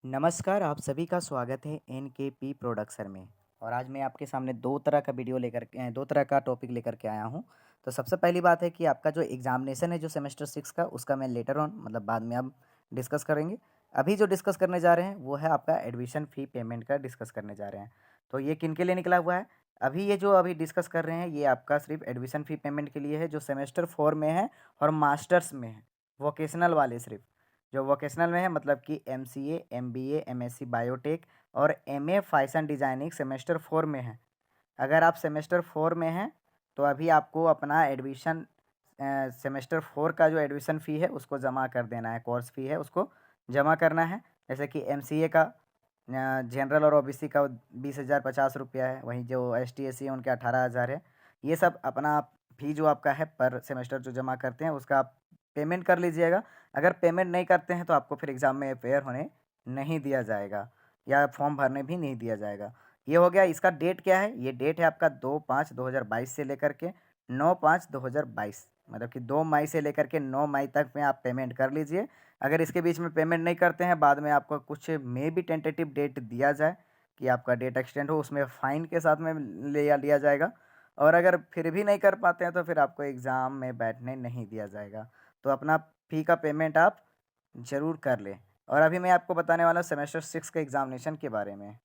नमस्कार, आप सभी का स्वागत है एनकेपी प्रोडक्शन में। और आज मैं आपके सामने 2 तरह का वीडियो 2 तरह का टॉपिक लेकर के आया हूँ। तो सबसे पहली बात है कि आपका जो एग्ज़ामिनेशन है जो सेमेस्टर 6 का उसका मैं लेटर ऑन मतलब बाद में हम डिस्कस करेंगे। अभी जो डिस्कस करने जा रहे हैं वो है आपका एडमिशन फ़ी पेमेंट का डिस्कस करने जा रहे हैं। तो ये किन के लिए निकला हुआ है? अभी ये जो अभी डिस्कस कर रहे हैं ये आपका सिर्फ़ एडमिशन फ़ी पेमेंट के लिए है जो सेमेस्टर 4 में है और मास्टर्स में है, वोकेशनल वाले सिर्फ़। जो वोकेशनल में है मतलब कि एमसीए, एमबीए, एमएससी बायोटेक और एमए फैशन डिज़ाइनिंग सेमेस्टर 4 में है। अगर आप सेमेस्टर 4 में हैं, तो अभी आपको अपना एडमिशन सेमेस्टर 4 का जो एडमिशन फ़ी है उसको जमा कर देना है, कोर्स फ़ी है उसको जमा करना है। जैसे कि एमसीए का जनरल और ओबीसी का 20,000 ₹50 है, वहीं जो एसटी, एससी है उनके 18,000 है। ये सब अपना फ़ी जो आपका है पर सेमेस्टर जो जमा करते हैं उसका आप पेमेंट कर लीजिएगा। अगर पेमेंट नहीं करते हैं तो आपको फिर एग्ज़ाम में अपेयर होने नहीं दिया जाएगा या फॉर्म भरने भी नहीं दिया जाएगा। ये हो गया। इसका डेट क्या है? ये डेट है आपका 2/5/2022 से लेकर के 9/5/2022 मतलब कि 2 मई से लेकर के 9 मई तक में आप पेमेंट कर लीजिए। अगर इसके बीच में पेमेंट नहीं करते हैं, बाद में आपको कुछ मे बी टेंटेटिव डेट दिया जाए कि आपका डेट एक्सटेंड हो, उसमें फ़ाइन के साथ में लिया लिया जाएगा। और अगर फिर भी नहीं कर पाते हैं तो फिर आपको एग्ज़ाम में बैठने नहीं दिया जाएगा। तो अपना फ़ी का पेमेंट आप ज़रूर कर लें। और अभी मैं आपको बताने वाला हूँ सेमेस्टर 6 के एग्ज़ामिनेशन के बारे में।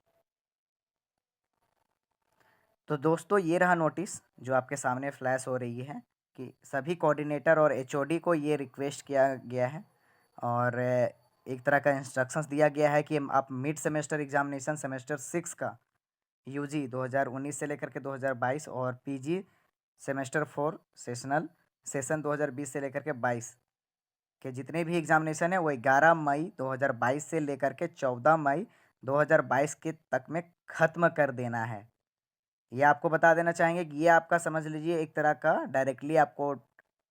तो दोस्तों ये रहा नोटिस जो आपके सामने फ्लैश हो रही है कि सभी कोऑर्डिनेटर और एचओडी को ये रिक्वेस्ट किया गया है और एक तरह का इंस्ट्रक्शंस दिया गया है कि आप मिड सेमेस्टर एग्ज़ामिनेशन सेमेस्टर 6 का यूजी 2019 से लेकर के 2022 और पीजी सेमेस्टर 4 सेशन 2020 से लेकर के 22 के जितने भी एग्ज़ामिनेशन है वो 11 मई 2022 से लेकर के 14 मई 2022 के तक में ख़त्म कर देना है। ये आपको बता देना चाहेंगे कि ये आपका समझ लीजिए एक तरह का डायरेक्टली आपको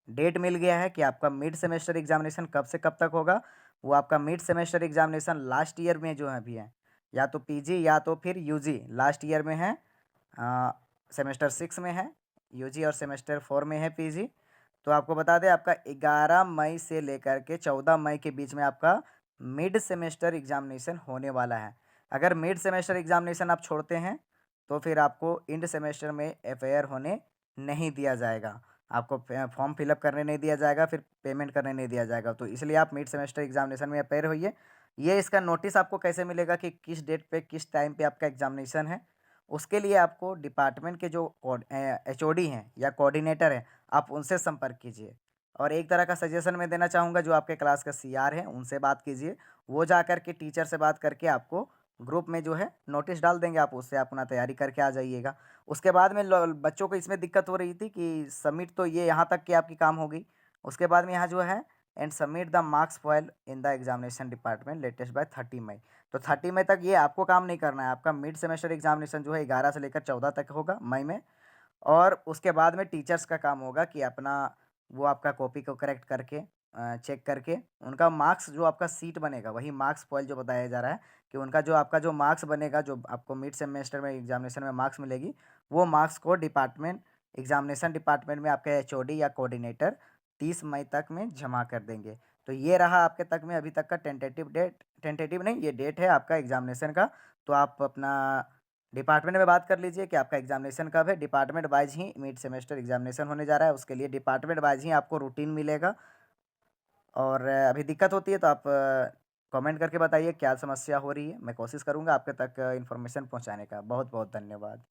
डेट मिल गया है कि आपका मिड सेमेस्टर एग्ज़ामिनेशन कब से कब तक होगा। वो आपका mid semester examination last year में जो है अभी है, या तो पीजी या तो फिर यूजी लास्ट ईयर में है। सेमेस्टर 6 में है यूजी और सेमेस्टर 4 में है पीजी। तो आपको बता दें आपका 11 मई से लेकर के 14 मई के बीच में आपका मिड सेमेस्टर एग्ज़ामिनेशन होने वाला है। अगर मिड सेमेस्टर एग्ज़ामिनेशन आप छोड़ते हैं तो फिर आपको एंड सेमेस्टर में अफेयर होने नहीं दिया जाएगा। आपको फॉर्म फिलअप करने नहीं दिया जाएगा, फिर पेमेंट करने नहीं दिया जाएगा। तो इसलिए आप मिड सेमेस्टर एग्ज़ामिनेशन में अपेयर होइए। ये इसका नोटिस आपको कैसे मिलेगा कि किस डेट पे किस टाइम पे आपका एग्ज़ामिनेशन है। उसके लिए आपको डिपार्टमेंट के जो एचओडी हैं या कोऑर्डिनेटर हैं, आप उनसे संपर्क कीजिए। और एक तरह का सजेशन मैं देना चाहूँगा, जो आपके क्लास का सीआर हैं उनसे बात कीजिए। वो जाकर के टीचर से बात करके आपको ग्रुप में जो है नोटिस डाल देंगे, आप उससे अपना तैयारी करके आ जाइएगा। उसके बाद में बच्चों को इसमें दिक्कत हो रही थी कि सबमिट तो ये यहाँ तक कि आपकी काम हो गई। उसके बाद में यहाँ जो है and submit the marks file in the examination department latest by 30 मई। तो 30 मई तक ये आपको काम नहीं करना है। आपका मिड सेमेस्टर एग्जामिनेशन जो है 11 से लेकर 14 तक होगा मई में। और उसके बाद में टीचर्स का काम होगा कि अपना वो आपका कॉपी को करेक्ट करके चेक करके उनका मार्क्स जो आपका सीट बनेगा वही मार्क्स फॉइल जो बताया जा रहा है कि उनका जो आपका जो मार्क्स बनेगा, जो आपको मिड सेमेस्टर में एग्जामिनेशन में मार्क्स मिलेगी, वो मार्क्स को डिपार्टमेंट एग्जामिनेशन डिपार्टमेंट में आपके एचओडी या कोऑर्डिनेटर 30 मई तक में जमा कर देंगे। तो ये रहा आपके तक में अभी तक का टेंटेटिव डेट, टेंटेटिव नहीं, ये डेट है आपका एग्जामिनेशन का। तो आप अपना डिपार्टमेंट में बात कर लीजिए कि आपका एग्जामिनेशन कब है। डिपार्टमेंट वाइज ही मिड सेमेस्टर एग्जामिनेशन होने जा रहा है, उसके लिए डिपार्टमेंट वाइज ही आपको रूटीन मिलेगा। और अभी दिक्कत होती है तो आप कमेंट करके बताइए क्या समस्या हो रही है, मैं कोशिश करूँगा आपके तक इन्फॉर्मेशन पहुँचाने का। बहुत बहुत धन्यवाद।